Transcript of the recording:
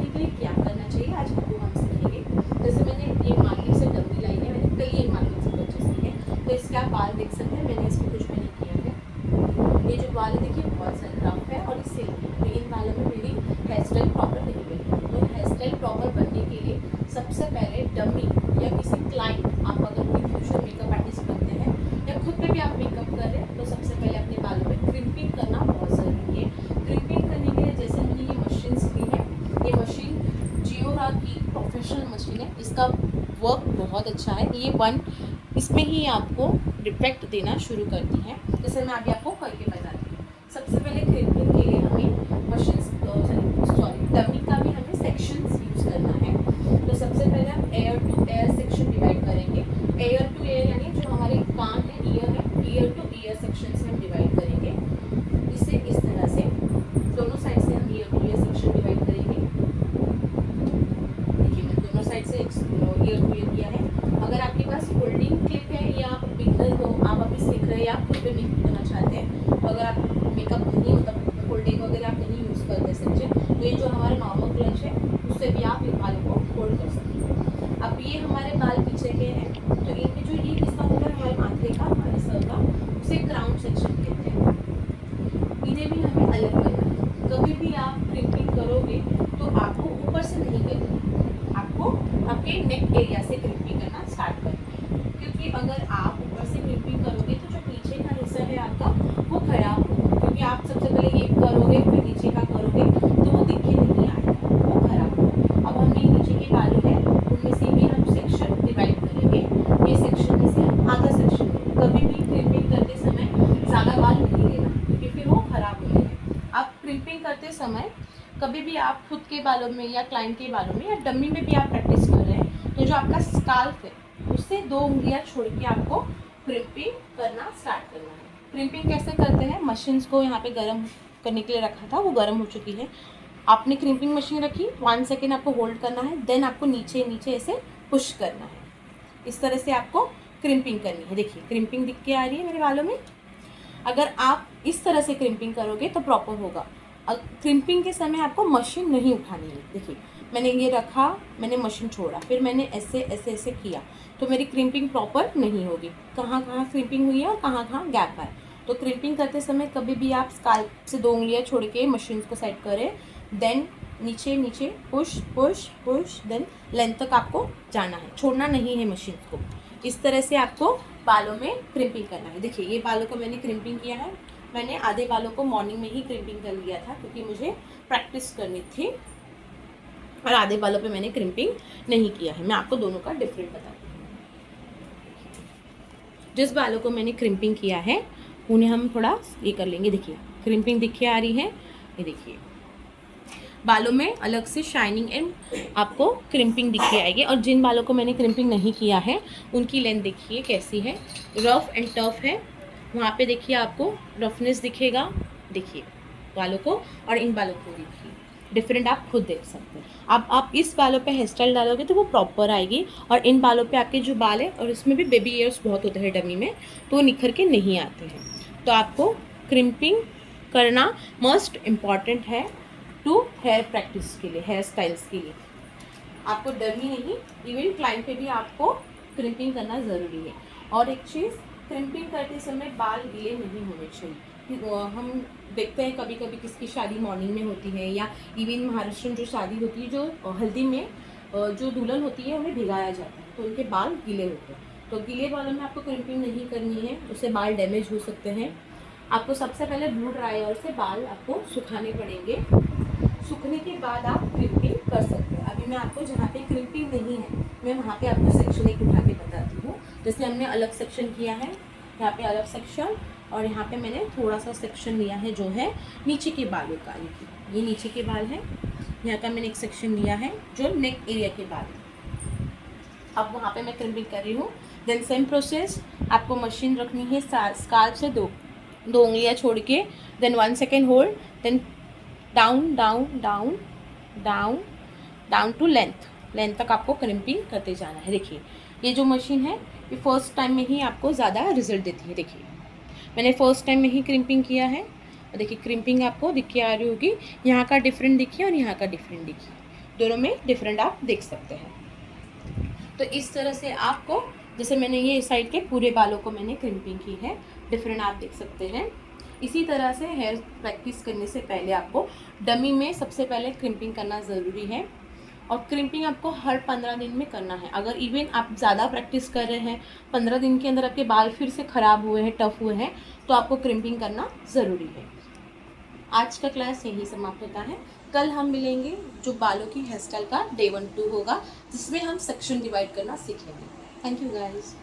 करने के लिए क्या करना चाहिए आज वो हम सीखेंगे। जैसे मैंने ये मार्केट से डब्बी लाई है, मैंने कल ये मार्केट से परचेस की है, तो इसके आप बाल देख सकते हैं, मैंने इसमें कुछ भी नहीं किया है। ये जो बाल है देखिए बहुत सारे रफ है और सिल्की है, तो इन बालों में मेरी हेयर स्टाइल प्रॉपर नहीं बनी। तो हेयर स्टाइल प्रॉपर बनने के लिए सबसे पहले डमी या किसी क्लाइंट, आप अगर कोई फ्यूचर मेकअप आर्टिस्ट बनते हैं या खुद पे भी आप मेकअप कर रहे हैं, तो सबसे पहले अपने बालों में क्रिम्पिंग करना बहुत ज़रूरी है। क्रिम्पिंग करने के लिए जैसे मैंने ये मशीन ली है, ये मशीन जियोरा की प्रोफेशनल मशीन है, इसका वर्क बहुत अच्छा है। ये इसमें ही आपको रिफ्लेक्ट देना शुरू करती है। जैसे मैं अभी आपको करके बताती हूँ। सबसे पहले क्रिम्पिंग के लिए हमें मशीन डमी का भी हमें सेक्शंस यूज़ करना है। तो सबसे पहले हम air to air section divide करेंगे। एयर टू एयर यानी जो हमारे कान है, ईयर टू ईयर सेक्शन से हम डिवाइड करेंगे। इसे इस तरह से दोनों साइड से हम year two year section divide करेंगे। देखिए मैं दोनों साइड से ईयर टू ईयर किया है। अगर आपके पास होल्डिंग क्लिप है या आप बिगनर हो, आप अभी सीख रहे हैं या खुद पे मेकअप करना चाहते हैं, तो अगर आप मेकअप नहीं मतलब होल्डिंग वगैरह आप नहीं यूज़ करते सेक्शन, तो ये जो हमारा नॉर्मल क्लच है उससे भी आप इन बालों को होल्ड कर सकते हैं। अब ये हमारे बाल पीछे के हैं, तो इनमें जो ये हिस्सा होता है हमारे माथे का, हमारे सर का, उसे क्राउन सेक्शन कहते हैं। इन्हें भी हमें अलग करना है। कभी भी आप क्रिम्पिंग करोगे तो आपको ऊपर से नहीं करनी, आपको आपके नेक एरिया से क्रिम्पिंग करना स्टार्ट करना है। क्योंकि अगर आप ऊपर से क्रिम्पिंग करोगे तो जो पीछे का हिस्सा है आपका वो खराब होगा, क्योंकि आप सबसे पहले ये करोगे फिर नीचे का करोगे तो वो दिखे नहीं आएगा, वो खराब होगा। अब हमने नीचे के बाल है उनमें से भी हम सेक्शन डिवाइड करेंगे। ये सेक्शन में से हम आधा सेक्शन लेंगे। कभी भी क्रिम्पिंग करते समय ज़्यादा बाल नहीं लेना, क्योंकि फिर वो खराब हो जाएंगे। आप क्रिम्पिंग करते समय कभी भी आप खुद के बालों में या क्लाइंट के बालों में या डमी में भी आप प्रैक्टिस कर रहे हैं, तो जो आपका स्काल्प है उससे 2 उंगलियां छोड़ के आपको क्रिम्पिंग करना स्टार्ट करना है। क्रिम्पिंग कैसे करते हैं, मशीन्स को यहाँ पे गर्म करने के लिए रखा था, वो गर्म हो चुकी है। आपने क्रिम्पिंग मशीन रखी, 1 सेकेंड आपको होल्ड करना है, देन आपको नीचे नीचे ऐसे पुश करना है। इस तरह से आपको क्रिम्पिंग करनी है। देखिए क्रिम्पिंग दिख के आ रही है मेरे बालों में। अगर आप इस तरह से क्रिम्पिंग करोगे तो प्रॉपर होगा। क्रिम्पिंग के समय आपको मशीन नहीं उठानी है। देखिए मैंने ये रखा, मैंने मशीन छोड़ा, फिर मैंने ऐसे ऐसे ऐसे किया, तो मेरी क्रिम्पिंग प्रॉपर नहीं होगी। कहाँ कहाँ क्रिम्पिंग हुई है और कहाँ कहाँ गैप है। तो क्रिम्पिंग करते समय कभी भी आप स्काल्प से 2 उंगलियां छोड़ के मशीन को सेट करें, देन नीचे नीचे push push push, then length तक आपको जाना है, छोड़ना नहीं है मशीन को। इस तरह से आपको बालों में क्रिम्पिंग करना है। देखिए ये बालों को मैंने क्रिम्पिंग किया है। मैंने आधे बालों को मॉर्निंग में ही क्रिम्पिंग कर लिया था, क्योंकि मुझे प्रैक्टिस करनी थी, और आधे बालों पे मैंने क्रिम्पिंग नहीं किया है। मैं आपको दोनों का डिफरेंट बताती हूँ। जिस बालों को मैंने क्रिम्पिंग किया है उन्हें हम थोड़ा ये कर लेंगे। देखिए क्रिम्पिंग दिख के आ रही है, ये देखिए बालों में अलग से शाइनिंग एंड आपको क्रिम्पिंग दिख के आएगी। और जिन बालों को मैंने क्रिम्पिंग नहीं किया है उनकी लेंथ देखिए कैसी है, रफ एंड टफ है। वहाँ पे देखिए आपको रफनेस दिखेगा, देखिए बालों को, और इन बालों को देखिए डिफरेंट आप खुद देख सकते हैं। अब आप इस बालों पे हेयर स्टाइल डालोगे तो वो प्रॉपर आएगी, और इन बालों पे आपके जो बाल है, और इसमें भी बेबी ईयर्स बहुत होते हैं डमी में, तो वो निखर के नहीं आते हैं। तो आपको क्रिम्पिंग करना मस्ट इम्पॉर्टेंट है टू हेयर प्रैक्टिस के लिए, हेयर स्टाइल्स के लिए। आपको डमी नहीं, इवन क्लाइंट पे भी आपको क्रिम्पिंग करना ज़रूरी है। और एक चीज़, क्रिम्पिंग करते समय बाल गीले नहीं होने चाहिए। हम देखते हैं कभी कभी किसकी शादी मॉर्निंग में होती है, या इवन महाराष्ट्र में जो शादी होती है, जो हल्दी में जो दुल्हन होती है उन्हें भिगाया जाता है, तो उनके बाल गीले होते हैं। तो गीले बालों में आपको क्रिम्पिंग नहीं करनी है, उससे बाल डैमेज हो सकते हैं। आपको सबसे पहले ब्लू ड्रायर से बाल आपको सुखाने पड़ेंगे। सूखने के बाद आप क्रिम्पिंग कर सकते हैं। अभी मैं आपको जहाँ पे क्रिम्पिंग नहीं है, मैं वहाँ पे आपको सेक्शन एक उठा के बताती हूँ। जैसे हमने अलग सेक्शन किया है, यहाँ पे अलग सेक्शन, और यहाँ पे मैंने थोड़ा सा सेक्शन लिया है जो है नीचे के बालों का। ये नीचे के बाल है, यहाँ का मैंने एक सेक्शन लिया है जो नेक एरिया के बाल है। अब वहाँ पे मैं क्रिम्पिंग कर रही हूँ। देन सेम प्रोसेस, आपको मशीन रखनी है स्काल्प से दो उंगलियाँ छोड़ के, then 1 second hold, then down down down down down to length तक आपको क्रिम्पिंग करते जाना है। देखिए ये जो मशीन है ये फर्स्ट टाइम में ही आपको ज़्यादा रिजल्ट देती है। देखिए मैंने फर्स्ट टाइम में ही क्रिम्पिंग किया है, और देखिए क्रिम्पिंग आपको दिख के आ रही होगी, यहाँ का डिफरेंट दिखिए और यहाँ का डिफरेंट दिखिए। दोनों में डिफरेंट आप देख सकते हैं। तो इस तरह से आपको, जैसे मैंने ये साइड के पूरे बालों को मैंने क्रिम्पिंग की है, डिफरेंट आप देख सकते हैं। इसी तरह से हेयर प्रैक्टिस करने से पहले आपको डमी में सबसे पहले क्रिम्पिंग करना ज़रूरी है, और क्रिम्पिंग आपको हर 15 दिन में करना है। अगर इवन आप ज़्यादा प्रैक्टिस कर रहे हैं, 15 दिन के अंदर आपके बाल फिर से ख़राब हुए हैं, टफ हुए हैं, तो आपको क्रिम्पिंग करना ज़रूरी है। आज का क्लास यहीं समाप्त होता है। कल हम मिलेंगे, जो बालों की हेयर स्टाइल का डे 1-2 होगा, जिसमें हम सेक्शन डिवाइड करना सीखेंगे। Thank you guys.